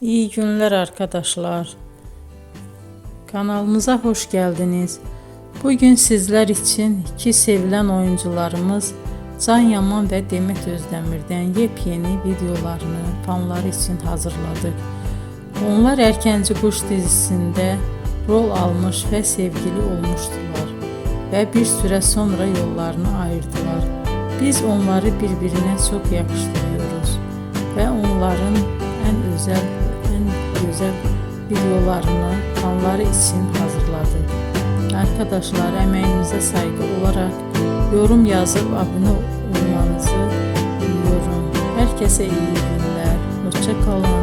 İyi günler arkadaşlar. Kanalımıza hoş geldiniz. Bugün sizler için iki sevilen oyuncularımız Can Yaman ve Demet Özdemir'den yepyeni videolarını fanları için hazırladık. Onlar Erkenci Kuş dizisinde rol almış ve sevgili olmuştular ve bir süre sonra yollarını ayırdılar. Biz onları birbirine çok yakıştırıyoruz ve onların en güzel videolarını fanları için hazırladık. Arkadaşlar, emeğinize saygı olarak yorum yazıp abone olmanızı diliyorum. Herkese iyi günler. Hoşça kalın.